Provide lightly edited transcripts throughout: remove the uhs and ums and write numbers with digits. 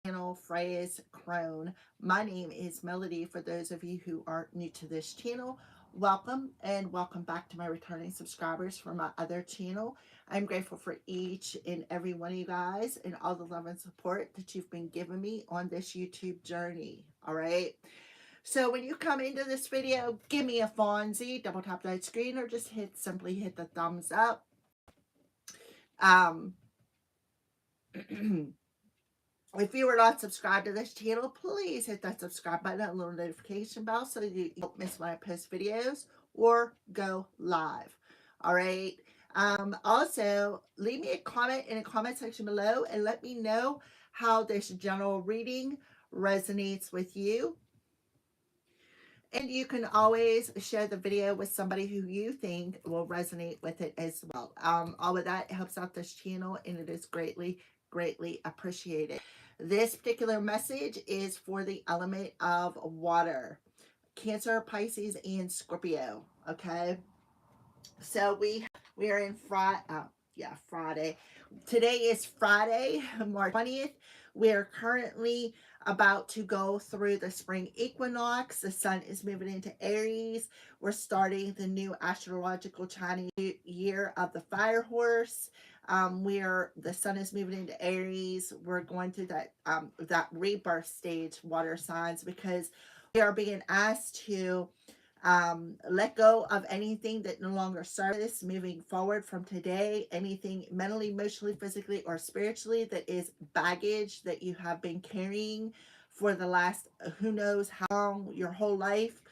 channel Freya's Crone. My name is Melody. For those of you who are new to this channel, welcome and welcome back to my returning subscribers from my other channel. I'm grateful for each and every one of you guys and all the love and support that you've been giving me on this YouTube journey. All right. So when you come into this video, give me a Fonzie, double tap that screen, or just simply hit the thumbs up. Um, If you are not subscribed to this channel, please hit that subscribe button and little notification bell so that you don't miss when I post videos or go live. All right. Also, leave me a comment in the comment section below and let me know how this general reading resonates with you. And you can always share the video with somebody who you think will resonate with it as well. All of that helps out this channel and it is greatly, greatly appreciated. This particular message is for the element of water, Cancer, Pisces, and Scorpio. Okay, so we are in Friday. Today is Friday, March 20th. We are currently about to go through the spring equinox. The sun is moving into Aries. We're starting the new astrological Chinese year of the fire horse. Where the sun is moving into Aries. We're going through that rebirth stage, water signs, because we are being asked to let go of anything that no longer serves us moving forward from today. Anything mentally, emotionally, physically, or spiritually that is baggage that you have been carrying for the last who knows how long, your whole life.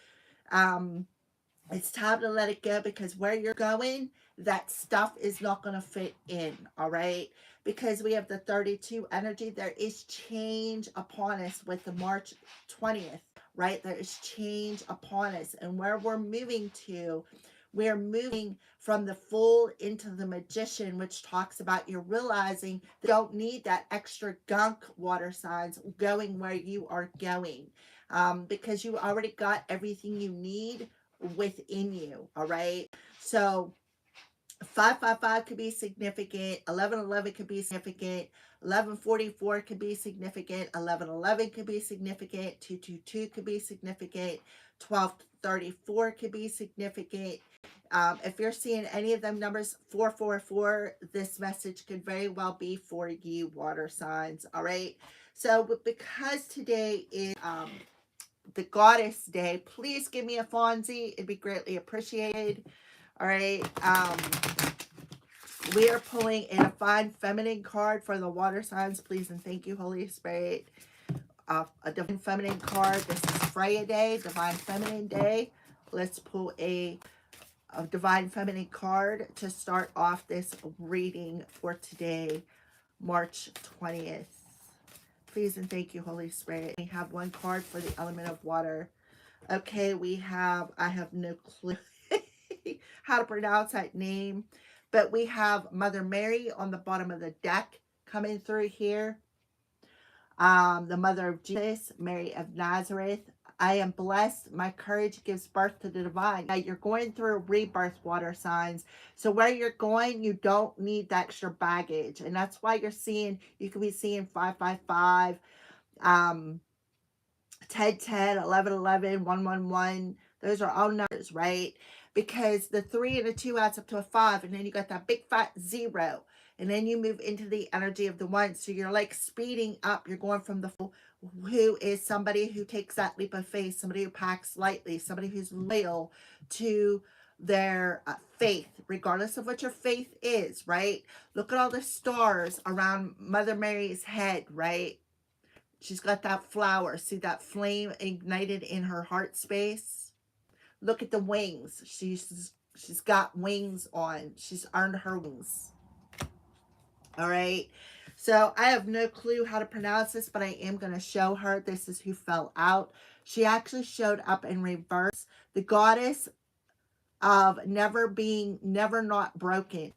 It's time to let it go, because where you're going, that stuff is not going to fit in. All right, because we have the 32 energy. There is change upon us with the March 20th, right? There is change upon us, and where we're moving to, we're moving from the Fool into the Magician, which talks about you're realizing that you don't need that extra gunk, water signs, going where you are going, because you already got everything you need within you. All right, so 555 could be significant, 1111 could be significant, 1144 could be significant, 1111 could be significant, 222 could be significant, 1234 could be significant. If you're seeing any of them numbers, 444, this message could very well be for you, water signs. All right, so because today is the Goddess Day, please give me a Fonzie. It'd be greatly appreciated. All right. We are pulling in a fine feminine card for the water signs. Please and thank you, Holy Spirit. A divine feminine card. This is Freya Day, Divine Feminine Day. Let's pull a divine feminine card to start off this reading for today, March 20th. Please and thank you, Holy Spirit. We have one card for the element of water. Okay, I have no clue how to pronounce that name, but we have Mother Mary on the bottom of the deck coming through here. The Mother of Jesus, Mary of Nazareth. I am blessed. My courage gives birth to the divine. Now you're going through a rebirth, water signs. So where you're going, you don't need the extra baggage. And that's why you could be seeing 555, 10, 10, 11, 11, 1, 1, 1. Those are all numbers, right? Because the 3 and the 2 adds up to a 5. And then you got that big fat 0. And then you move into the energy of the 1. So you're like speeding up. You're going from the Fool, who is somebody who takes that leap of faith, somebody who packs lightly, somebody who's loyal to their faith, regardless of what your faith is, right? Look at all the stars around Mother Mary's head, right? She's got that flower. See that flame ignited in her heart space? Look at the wings. She's got wings on. She's earned her wings. All right. So I have no clue how to pronounce this, but I am going to show her. This is who fell out. She actually showed up in reverse. The goddess of never not broken.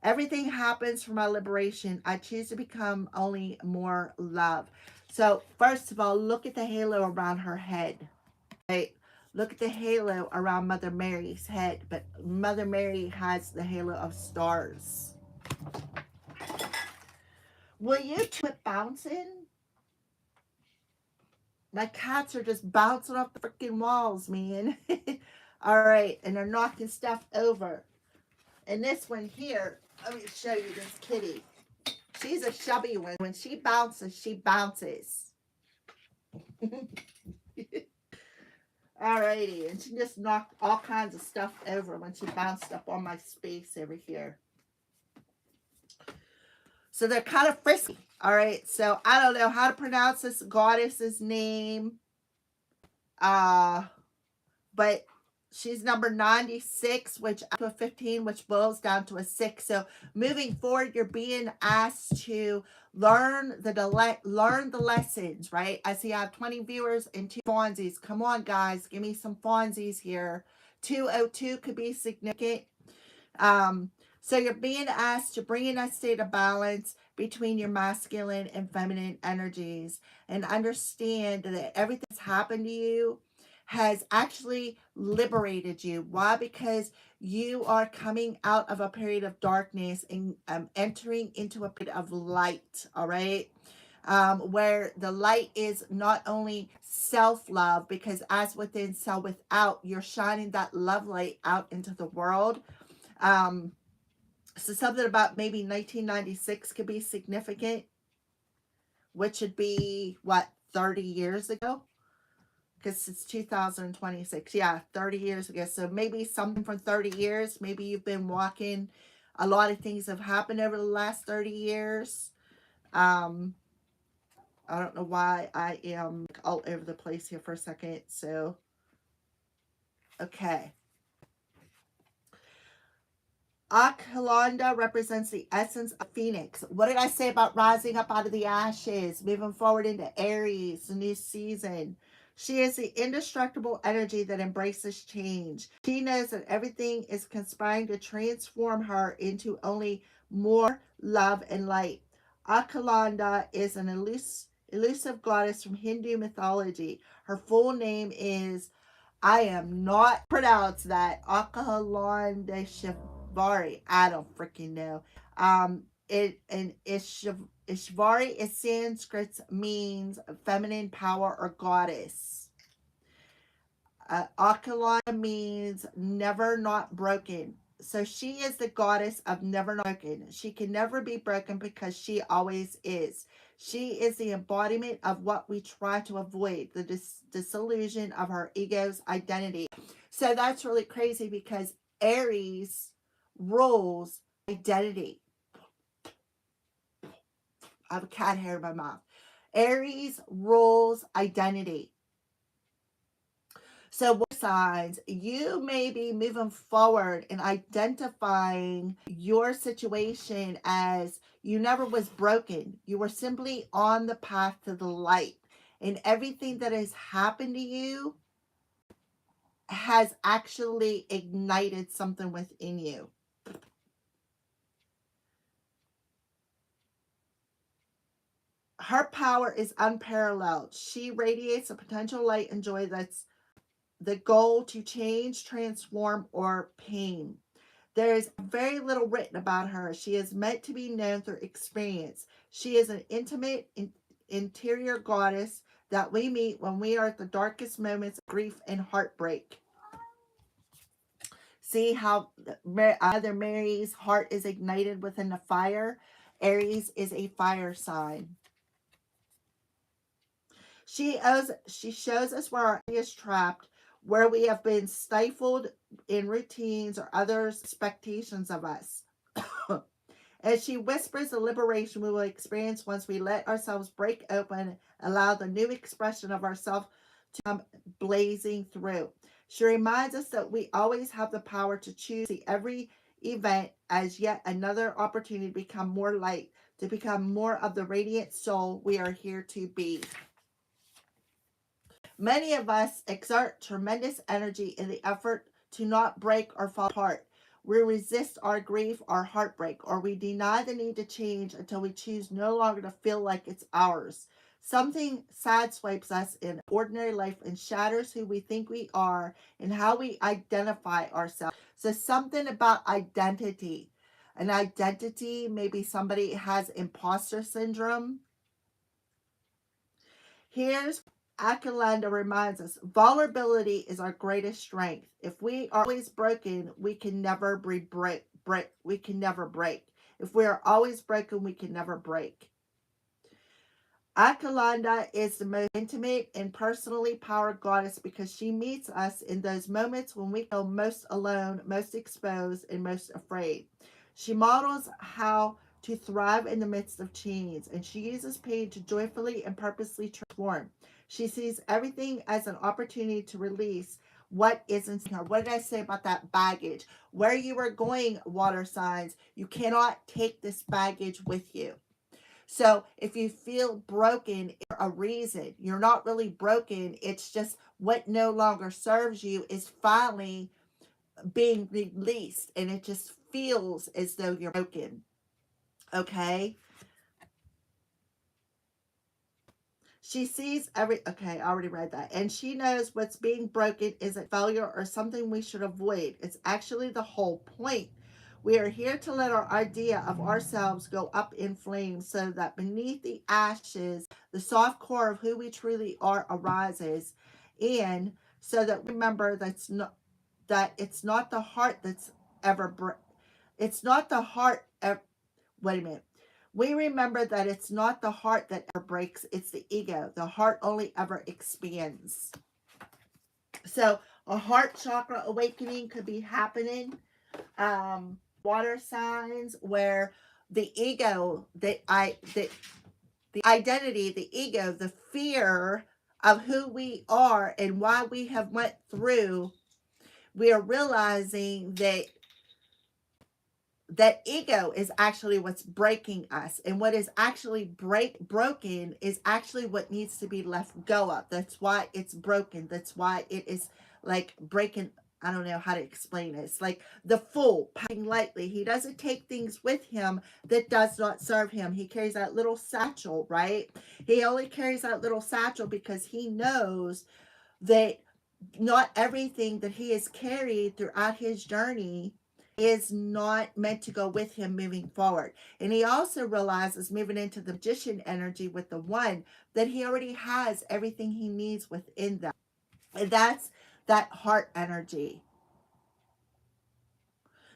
Everything happens for my liberation. I choose to become only more love. So first of all, look at the halo around her head. Right? Look at the halo around Mother Mary's head. But Mother Mary has the halo of stars. Will you quit bouncing? My cats are just bouncing off the freaking walls, man. All right, and they're knocking stuff over. And this one here, let me show you this kitty. She's a chubby one. When she bounces, she bounces. Alrighty, and she just knocked all kinds of stuff over when she bounced up on my space over here. So they're kind of frisky. Alright, so I don't know how to pronounce this goddess's name. But she's number 96, which up to a 15, which boils down to a 6. So moving forward, you're being asked to learn the lessons, right? I see I have 20 viewers and 2 Fonzies. Come on, guys, give me some Fonzies here. 202 could be significant. So you're being asked to bring in a state of balance between your masculine and feminine energies, and understand that everything that's happened to you has actually liberated you. Why? Because you are coming out of a period of darkness and entering into a period of light, all right? Where the light is not only self-love, because as within, so without, you're shining that love light out into the world. So something about maybe 1996 could be significant, which would be, what, 30 years ago? Because it's 2026. Yeah, 30 years ago. So maybe something from 30 years. Maybe you've been walking. A lot of things have happened over the last 30 years. I don't know why I am all over the place here for a second. So, okay. Akalanda represents the essence of Phoenix. What did I say about rising up out of the ashes, moving forward into Aries, the new season? She is the indestructible energy that embraces change. She knows that everything is conspiring to transform her into only more love and light. Akalanda is an elusive goddess from Hindu mythology. Her full name is, I am not pronounce that, Ishvari. I don't freaking know. Ishvari is Sanskrit, means feminine power or goddess. Akalana means never not broken. So she is the goddess of never not broken. She can never be broken because she always is. She is the embodiment of what we try to avoid, the disillusion of her ego's identity. So that's really crazy because Aries rules identity. I have a cat hair in my mouth. Aries rules identity. So signs, you may be moving forward and identifying your situation as you never was broken. You were simply on the path to the light. And everything that has happened to you has actually ignited something within you. Her power is unparalleled. She radiates a potential light and joy that's the goal to change, transform, or pain. There is very little written about her. She is meant to be known through experience. She is an intimate, interior goddess that we meet when we are at the darkest moments of grief and heartbreak. See how Mother Mary's heart is ignited within the fire? Aries is a fire sign. She shows us where our energy is trapped, where we have been stifled in routines or others' expectations of us. As she whispers the liberation we will experience once we let ourselves break open, allow the new expression of ourselves to come blazing through. She reminds us that we always have the power to choose every event as yet another opportunity to become more light, to become more of the radiant soul we are here to be. Many of us exert tremendous energy in the effort to not break or fall apart. We resist our grief, our heartbreak, or we deny the need to change until we choose no longer to feel like it's ours. Something sad swipes us in ordinary life and shatters who we think we are and how we identify ourselves. So something about identity. An identity, maybe somebody has imposter syndrome. Here's Akalanda reminds us vulnerability is our greatest strength. If we are always broken, we can never break. We can never break. If we are always broken, we can never break. Akalanda is the most intimate and personally powered goddess because she meets us in those moments when we feel most alone, most exposed, and most afraid. She models how to thrive in the midst of change, and she uses pain to joyfully and purposely transform. She sees everything as an opportunity to release what isn't her. What did I say about that baggage? Where you are going, water signs, you cannot take this baggage with you. So if you feel broken for a reason, you're not really broken. It's just what no longer serves you is finally being released, and it just feels as though you're broken. Okay. She sees okay, I already read that. And she knows what's being broken isn't failure or something we should avoid. It's actually the whole point. We are here to let our idea of ourselves go up in flames so that beneath the ashes, the soft core of who we truly are arises. And so that we remember that it's not the heart that's ever, it's not the heart, wait a minute. We remember that it's not the heart that ever breaks, it's the ego. The heart only ever expands. So a heart chakra awakening could be happening. Water signs where the ego, the identity, the ego, the fear of who we are and why we have went through, we are realizing that ego is actually what's breaking us, and what is actually broken is actually what needs to be left go of. That's why it's broken. That's why it is like breaking. I don't know how to explain it. It's like the fool packing lightly. He doesn't take things with him that does not serve him. He carries that little satchel, right? He only carries that little satchel because he knows that not everything that he has carried throughout his journey is not meant to go with him moving forward. And he also realizes, moving into the magician energy with the one, that he already has everything he needs within them. And that's that heart energy.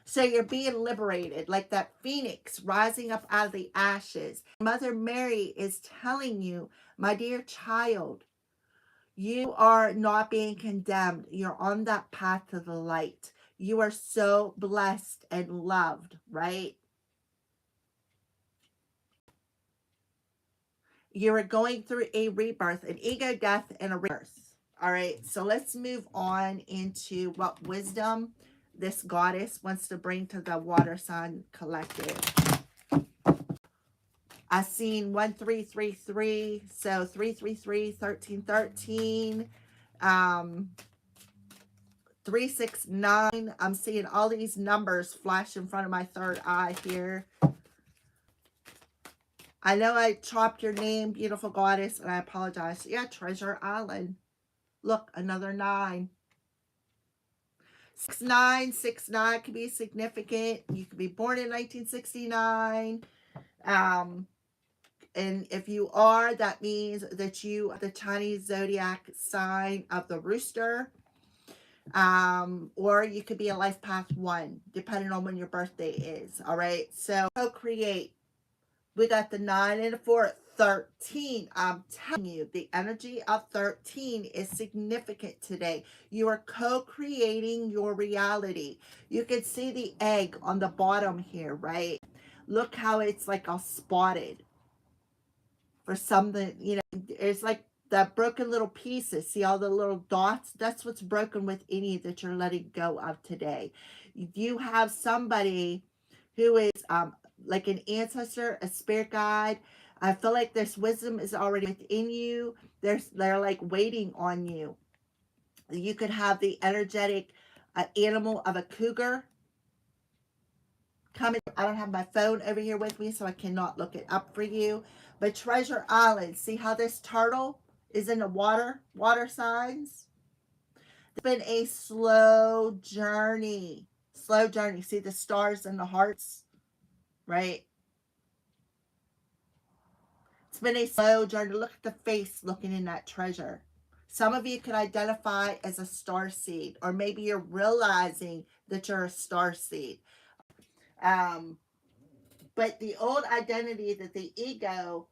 So you're being liberated, like that phoenix rising up out of the ashes. Mother Mary is telling you, my dear child, you are not being condemned. You're on that path to the light. You are so blessed and loved, right? You are going through a rebirth, an ego death, and a rebirth. All right, so let's move on into what wisdom this goddess wants to bring to the water sign collective. I seen 1333, so 333, 1313, 369. I'm seeing all these numbers flash in front of my third eye here. I know I chopped your name, beautiful goddess, and I apologize. Yeah, Treasure Island. Look, another 9. 6969 could be significant. You could be born in 1969. And if you are, that means that you are the Chinese zodiac sign of the rooster. Or you could be a life path 1, depending on when your birthday is. All right, so co-create. We got the 9 and the 4, 13. I'm telling you, the energy of 13 is significant today. You are co-creating your reality. You can see the egg on the bottom here, right? Look how it's like all spotted for something, you know, it's like the broken little pieces. See all the little dots? That's what's broken with any that you're letting go of today. You have somebody who is like an ancestor, a spirit guide. I feel like this wisdom is already within you. They're like waiting on you. You could have the energetic animal of a cougar coming. I don't have my phone over here with me, so I cannot look it up for you. But Treasure Island, see how this turtle is in the water signs? It's been a slow journey. Slow journey. See the stars and the hearts, right? It's been a slow journey. Look at the face looking in that treasure. Some of you can identify as a star seed, or maybe you're realizing that you're a star seed. Um, but the old identity that the ego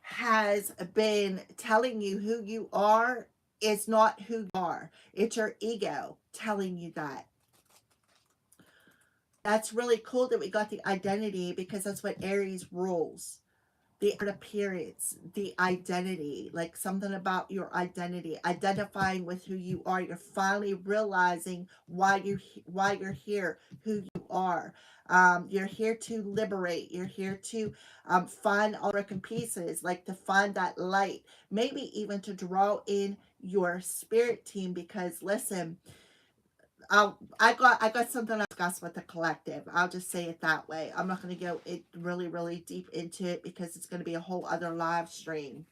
has been telling you who you are is not who you are. It's your ego telling you that. That's really cool that we got the identity, because that's what Aries rules. The appearance, the identity, like something about your identity, identifying with who you are. You're finally realizing why you're here, who you are. You're here to liberate. You're here to find all broken pieces, like to find that light, maybe even to draw in your spirit team. Because listen, I got something to discuss with the collective. I'll just say it that way. I'm not going to go really deep into it, because it's going to be a whole other live stream.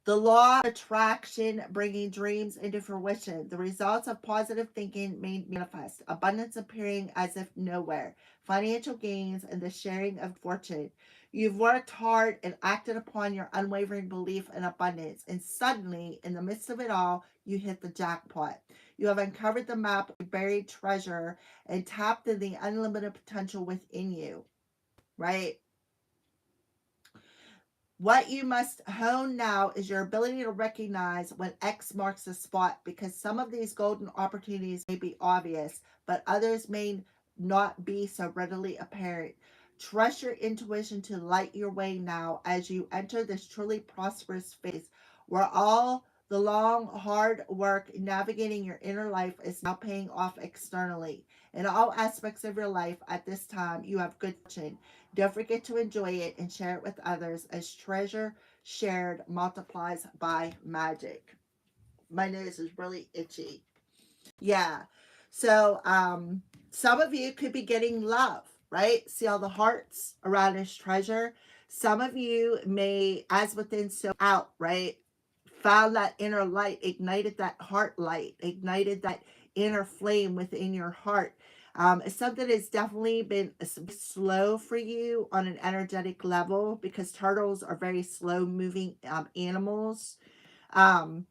The law of attraction, bringing dreams into fruition. The results of positive thinking made manifest. Abundance appearing as if nowhere. Financial gains and the sharing of fortune. You've worked hard and acted upon your unwavering belief in abundance, and suddenly, in the midst of it all, you hit the jackpot. You have uncovered the map of buried treasure and tapped into the unlimited potential within you, right? What you must hone now is your ability to recognize when X marks the spot, because some of these golden opportunities may be obvious, but others may not be so readily apparent. Trust your intuition to light your way now as you enter this truly prosperous phase, where all the long, hard work navigating your inner life is now paying off externally. In all aspects of your life at this time, you have good fortune. Don't forget to enjoy it and share it with others, as treasure shared multiplies by magic. My nose is really itchy. Yeah. So, some of you could be getting love, right? See all the hearts around this treasure. Some of you may, as within, so out, right? Found that inner light, ignited that heart light, ignited that inner flame within your heart. It's something that's definitely been slow for you on an energetic level, because turtles are very slow moving animals. You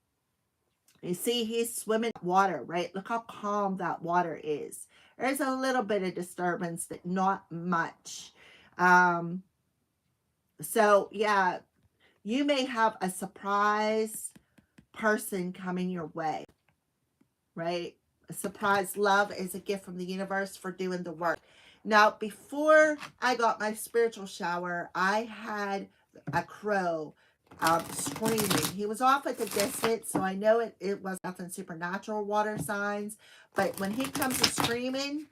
see, he's swimming in water, right? Look how calm that water is. There's a little bit of disturbance, but not much. So yeah, you may have a surprise person coming your way, right? A surprise love is a gift from the universe for doing the work. Now, before I got my spiritual shower, I had a crow screaming. He was off at the distance, so I know it was nothing supernatural water signs. But when he comes to screaming,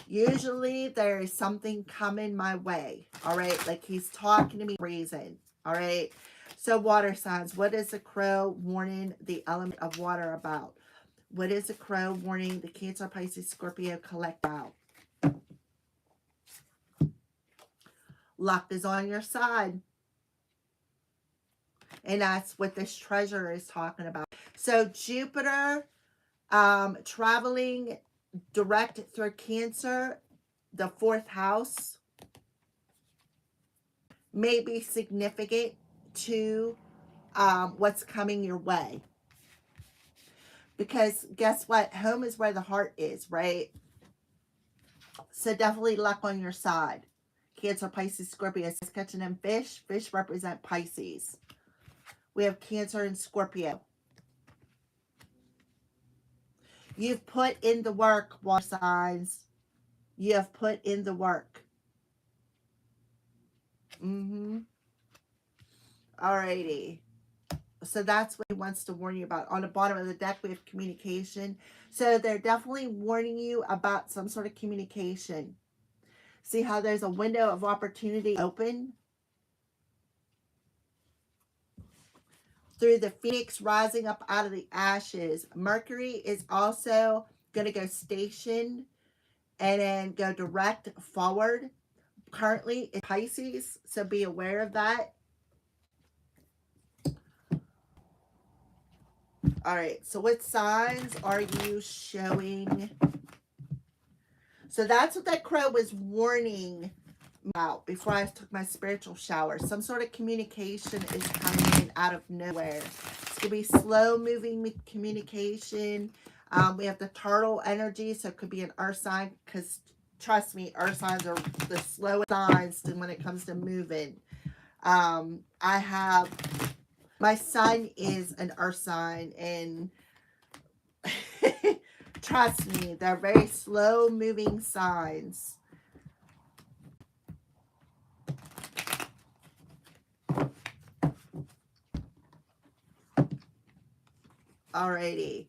usually there is something coming my way. All right, like he's talking to me, reason. All right. So water signs. What is the crow warning the element of water about? What is the crow warning the Cancer, Pisces, Scorpio collect out? Luck is on your side. And that's what this treasure is talking about. So Jupiter traveling direct through Cancer, the 4th house, may be significant to what's coming your way. Because guess what? Home is where the heart is, right? So definitely luck on your side. Cancer, Pisces, Scorpio. Catching them fish. Fish represent Pisces. We have Cancer and Scorpio. You've put in the work, water signs. You have put in the work. Alrighty. So that's what he wants to warn you about. On the bottom of the deck, we have communication. So they're definitely warning you about some sort of communication. See how there's a window of opportunity open? Through the phoenix rising up out of the ashes. Mercury is also going to go station and then go direct forward. Currently in Pisces, so be aware of that. All right, so what signs are you showing? So that's what that crow was warning about before I took my spiritual shower. Some sort of communication is coming in out of nowhere. could be slow moving communication. We have the turtle energy, so it could be an earth sign, because trust me, earth signs are the slowest signs when it comes to moving. I have, my son is an earth sign, and trust me, they're very slow moving signs. Alrighty.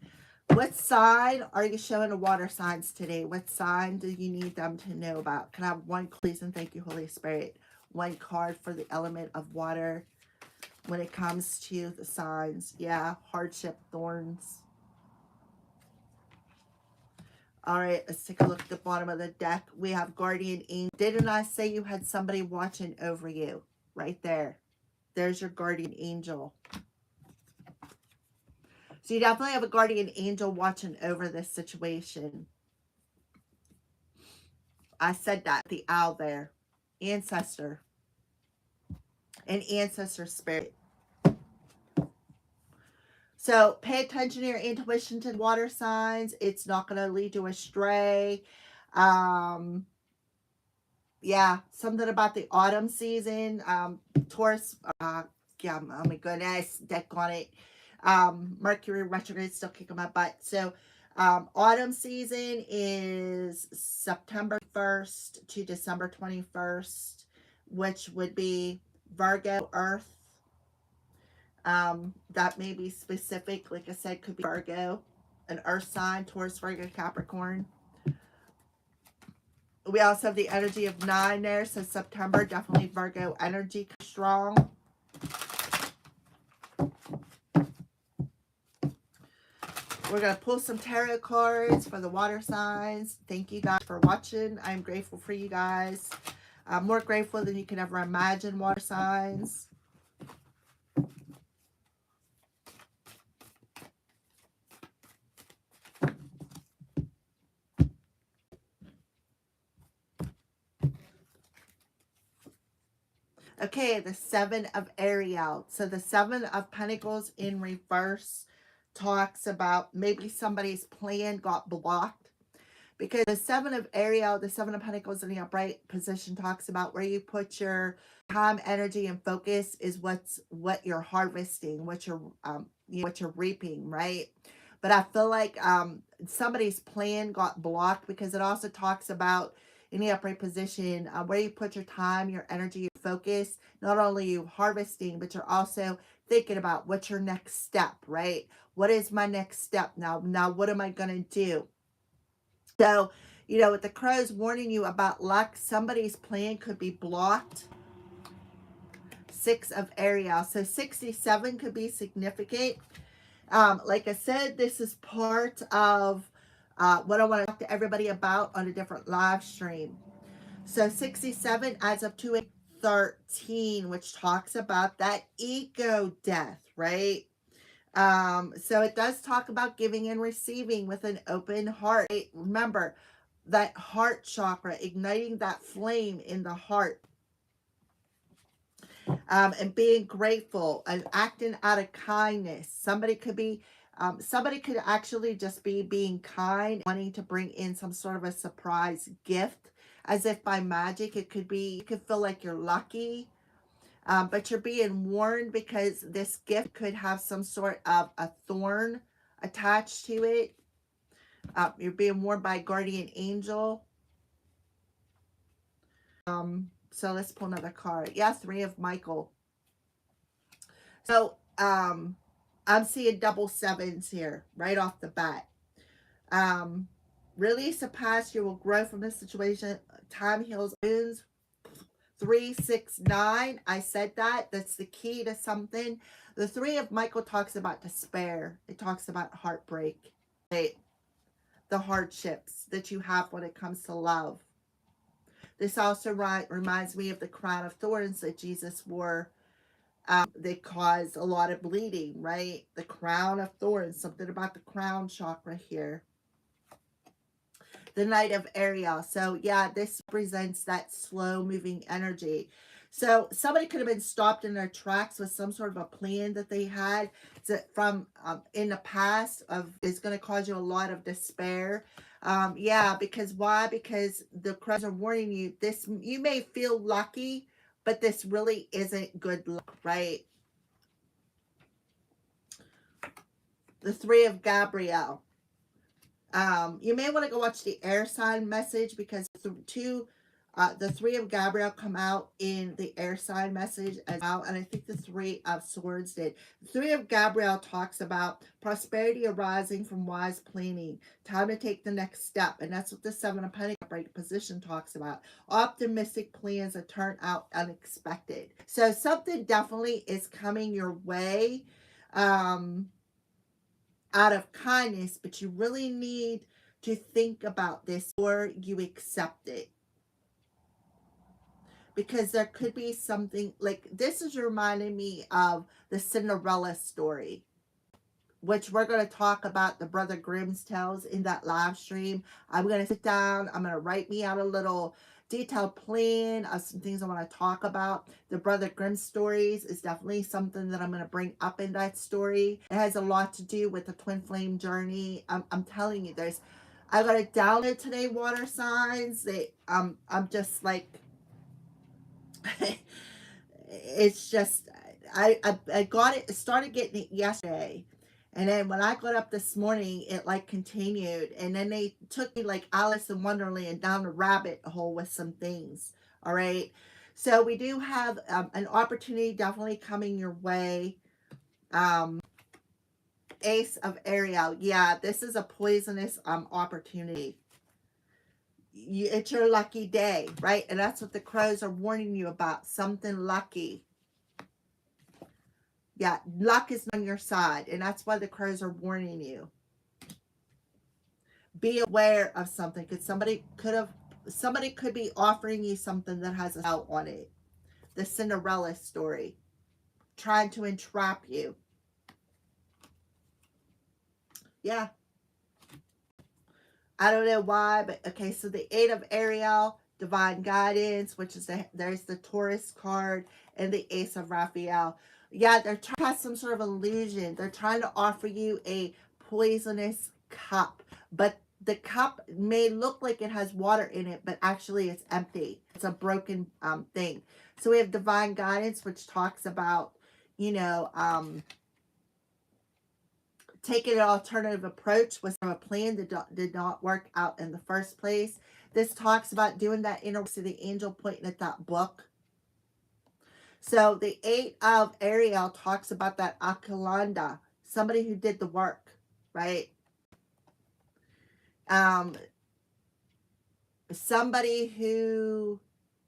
What sign are you showing the water signs today? What sign do you need them to know about? Can I have one, please, and thank you, Holy Spirit. One card for the element of water when it comes to the signs. Yeah, hardship, thorns. All right, let's take a look at the bottom of the deck. We have guardian angel. Didn't I say you had somebody watching over you? Right there. There's your guardian angel. So you definitely have a guardian angel watching over this situation. I said that. The owl there. Ancestor. An ancestor spirit. So pay attention to your intuition to water signs. It's not going to lead you astray. Yeah, something about the autumn season. Taurus. Yeah, oh my goodness. Deck on it. Mercury retrograde still kicking my butt. So autumn season is September 1st to December 21st, which would be Virgo, Earth. That may be specific. Like I said, could be Virgo, an Earth sign, Taurus, Virgo, Capricorn. We also have the energy of 9 there. So September, definitely Virgo energy strong. We're going to pull some tarot cards for the water signs. Thank you guys for watching. I'm grateful for you guys. I'm more grateful than you can ever imagine, water signs. Okay, the 7 of Ariel. So the 7 of Pentacles in reverse talks about maybe somebody's plan got blocked. Because the 7 of Ariel, the 7 of Pentacles in the upright position talks about where you put your time, energy, and focus is what you're harvesting, what you're reaping, right? But I feel like somebody's plan got blocked, because it also talks about in the upright position where you put your time, your energy, your focus. Not only you harvesting, but you're also thinking about what's your next step, right? What is my next step now? Now, what am I going to do? So, you know, with the crows warning you about luck, somebody's plan could be blocked. 6 of Ariel. So 67 could be significant. Like I said, this is part of what I want to talk to everybody about on a different live stream. So 67 adds up to a 13, which talks about that ego death, right? So it does talk about giving and receiving with an open heart. Remember that heart chakra, igniting that flame in the heart. And being grateful and acting out of kindness. Somebody could actually just be being kind, wanting to bring in some sort of a surprise gift, as if by magic. It could be, you could feel like you're lucky, but you're being warned, because this gift could have some sort of a thorn attached to it. You're being warned by a guardian angel. So let's pull another card. Yeah, 3 of Michael. So I'm seeing double 7s here right off the bat. Release the past. You will grow from this situation. Time heals wounds. 3, 6, 9. I said that. That's the key to something. The 3 of Michael talks about despair. It talks about heartbreak. The hardships that you have when it comes to love. This also reminds me of the crown of thorns that Jesus wore. They cause a lot of bleeding, right? The crown of thorns, something about the crown chakra here. The Knight of Ariel. So yeah, this represents that slow moving energy. So somebody could have been stopped in their tracks with some sort of a plan that they had from in the past of is going to cause you a lot of despair. Yeah, because why? Because the crows are warning you. This you may feel lucky, but this really isn't good luck, right? The Three of Gabrielle. You may want to go watch the air sign message because the Three of Gabrielle come out in the air sign message as well, and I think the Three of Swords did. The Three of Gabrielle talks about prosperity arising from wise planning, time to take the next step, and that's what the Seven of Pentacles upright position talks about. Optimistic plans that turn out unexpected. So something definitely is coming your way. Out of kindness, but you really need to think about this before you accept it. Because there could be something like this is reminding me of the Cinderella story, which we're going to talk about the Brother Grimm's tales in that live stream. I'm going to sit down. I'm going to write me out a little detailed plan of some things I want to talk about. The Brother Grimm stories is definitely something that I'm going to bring up in that story. It has a lot to do with the twin flame journey. I'm telling you, I got it downloaded today, water signs. I'm just like, it's just, I got it, started getting it yesterday. And then when I got up this morning, it like continued. And then they took me like Alice in Wonderland down the rabbit hole with some things. All right. So we do have an opportunity definitely coming your way. Ace of Ariel. Yeah, this is a poisonous opportunity. It's your lucky day, right? And that's what the crows are warning you about. Something lucky. Yeah, luck is on your side, and that's why the crows are warning you. Be aware of something, because somebody could be offering you something that has a out on it. The Cinderella story, trying to entrap you. Yeah. I don't know why, but okay, so the Eight of Ariel, divine guidance, which is there's the Taurus card, and the Ace of Raphael. Yeah, they're trying to have some sort of illusion. They're trying to offer you a poisonous cup, but the cup may look like it has water in it, but actually it's empty. It's a broken thing. So we have divine guidance, which talks about, you know, taking an alternative approach with a plan that did not work out in the first place. This talks about doing that inner work to the angel pointing at that book. So the Eight of Ariel talks about that Akalanda, somebody who did the work, right? Somebody who,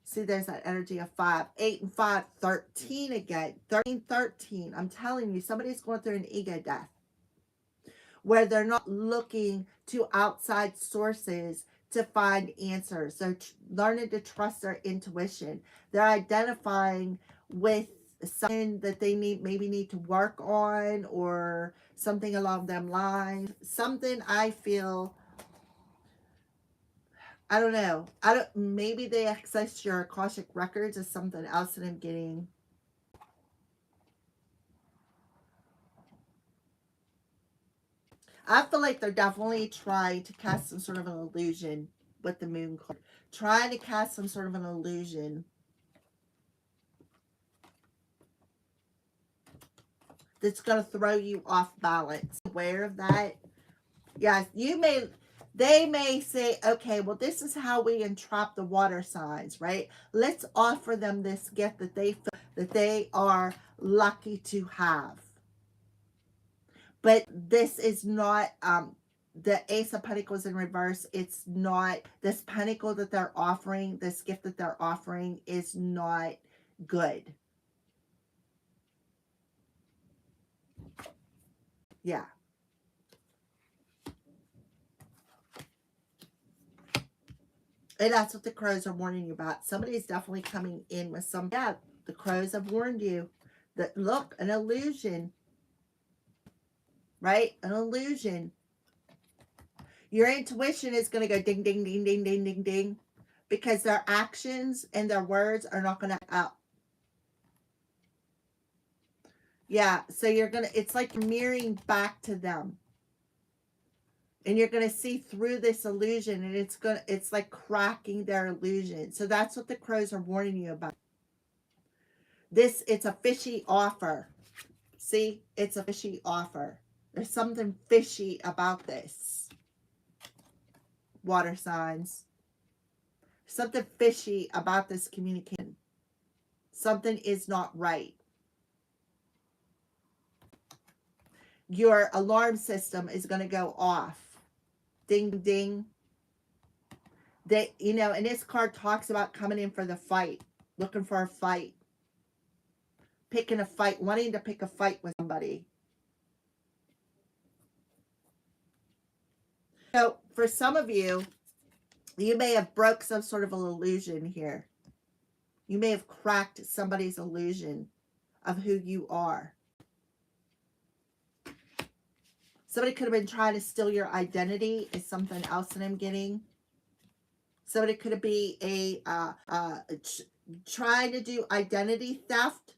see, there's that energy of 5, 8 and 5, 13 again, 13. I'm telling you, somebody's going through an ego death, where they're not looking to outside sources to find answers. They're learning to trust their intuition. They're identifying with something that they maybe need to work on, or something along them lines. Something I feel, I don't know. Maybe they access your Akashic records is something else that I'm getting. I feel like they're definitely trying to cast some sort of an illusion with the moon card. Trying to cast some sort of an illusion that's going to throw you off balance. Aware of that? Yes, they may say, okay, well, this is how we entrap the water signs, right? Let's offer them this gift that they feel that they are lucky to have. But this is not, the Ace of Pentacles in reverse. It's not, this pentacle that they're offering, this gift that they're offering is not good. Yeah. And that's what the crows are warning you about. Somebody's definitely coming in with some, yeah, the crows have warned you that, look, an illusion. Right? An illusion. Your intuition is going to go ding, ding, ding, ding, ding, ding, ding. Because their actions and their words are not going to up. Yeah, so you're going to, it's like mirroring back to them. And you're going to see through this illusion, and it's like cracking their illusion. So that's what the crows are warning you about. It's a fishy offer. See, it's a fishy offer. There's something fishy about this. Water signs. Something fishy about this communication. Something is not right. Your alarm system is going to go off. Ding, ding. And this card talks about coming in for the fight. Looking for a fight. Picking a fight. Wanting to pick a fight with somebody. So, for some of you, you may have broke some sort of an illusion here. You may have cracked somebody's illusion of who you are. Somebody could have been trying to steal your identity is something else that I'm getting. Somebody could be trying to do identity theft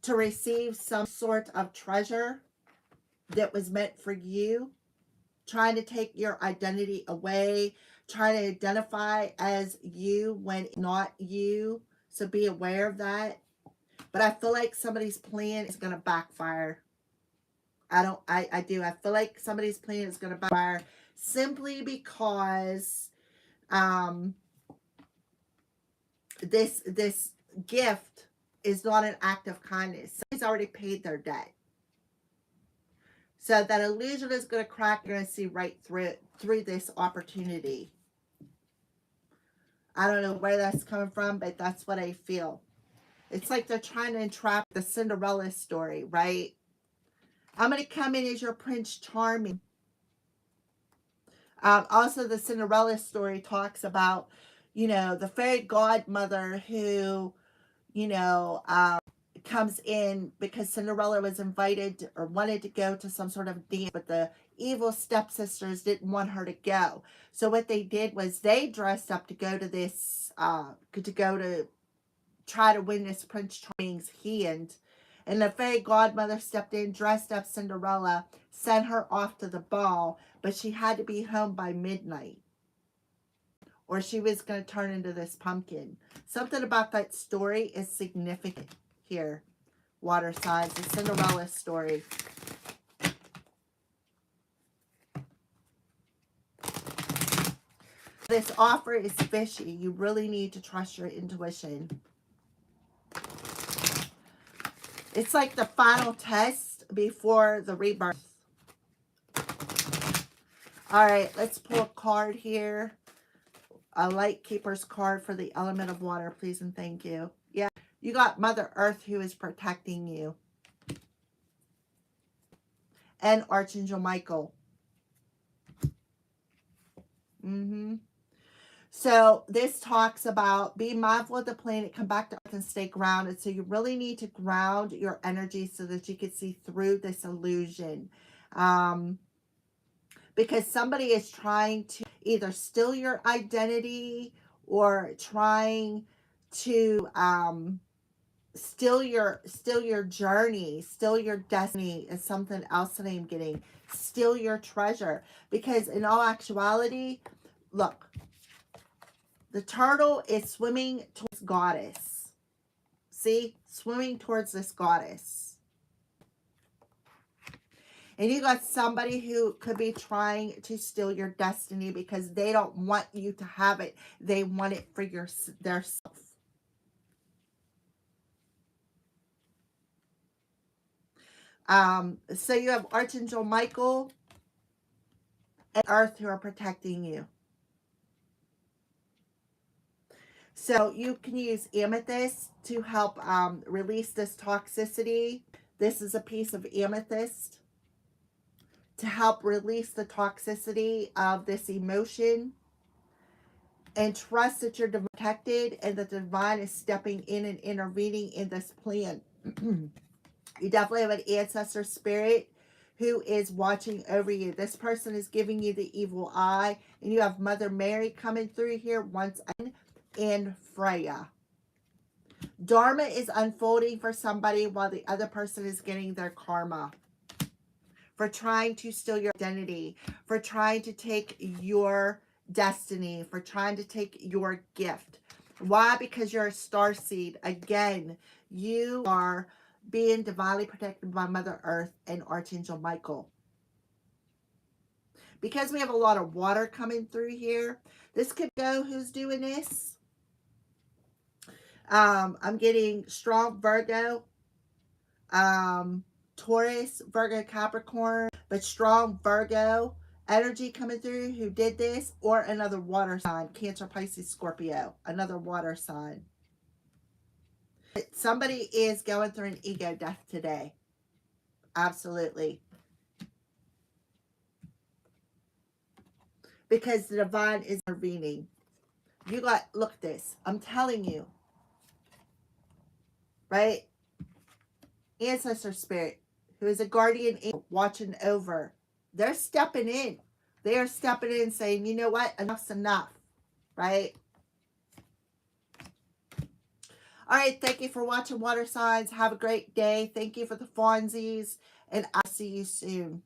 to receive some sort of treasure that was meant for you. Trying to take your identity away. Trying to identify as you when it's not you. So be aware of that. But I feel like somebody's plan is going to backfire. I do. I feel like somebody's plan is going to backfire simply because this gift is not an act of kindness. Somebody's already paid their debt. So that illusion is going to crack. You're going to see right through this opportunity. I don't know where that's coming from, but that's what I feel. It's like they're trying to entrap the Cinderella story, right? I'm going to come in as your Prince Charming. Also, the Cinderella story talks about, the fairy godmother who, comes in because Cinderella was invited or wanted to go to some sort of dance, but the evil stepsisters didn't want her to go. So what they did was they dressed up to go to this, to try to win this Prince Charming's hand. And the fairy godmother stepped in, dressed up Cinderella, sent her off to the ball, but she had to be home by midnight, or she was going to turn into this pumpkin. Something about that story is significant here. Water signs, the Cinderella story. This offer is fishy. You really need to trust your intuition. It's like the final test before the rebirth. All right, let's pull a card here. A light keeper's card for the element of water, please and thank you. Yeah, you got Mother Earth who is protecting you. And Archangel Michael. So this talks about being mindful of the planet, come back to Earth and stay grounded. So you really need to ground your energy so that you can see through this illusion. Because somebody is trying to either steal your identity or trying to steal your journey, steal your destiny is something else that I'm getting. Steal your treasure. Because in all actuality, look, the turtle is swimming towards goddess. See? Swimming towards this goddess. And you got somebody who could be trying to steal your destiny because they don't want you to have it. They want it for their self. So you have Archangel Michael and Earth who are protecting you. So you can use amethyst to help release this toxicity. This is a piece of amethyst to help release the toxicity of this emotion. And trust that you're protected and that the divine is stepping in and intervening in this plan. You definitely have an ancestor spirit who is watching over you. This person is giving you the evil eye. And you have Mother Mary coming through here once again. And Freya. Dharma is unfolding for somebody while the other person is getting their karma. For trying to steal your identity. For trying to take your destiny. For trying to take your gift. Why? Because you're a starseed. Again, you are being divinely protected by Mother Earth and Archangel Michael. Because we have a lot of water coming through here, this could go who's doing this. I'm getting strong Virgo, Taurus, Virgo, Capricorn, but strong Virgo energy coming through who did this, or another water sign, Cancer, Pisces, Scorpio, another water sign. Somebody is going through an ego death today. Absolutely. Because the divine is intervening. You got, look at this. I'm telling you. Right? Ancestor spirit, who is a guardian angel watching over. They're stepping in. They are stepping in saying, you know what? Enough's enough. Right? All right. Thank you for watching Water Signs. Have a great day. Thank you for the Fonzies. And I'll see you soon.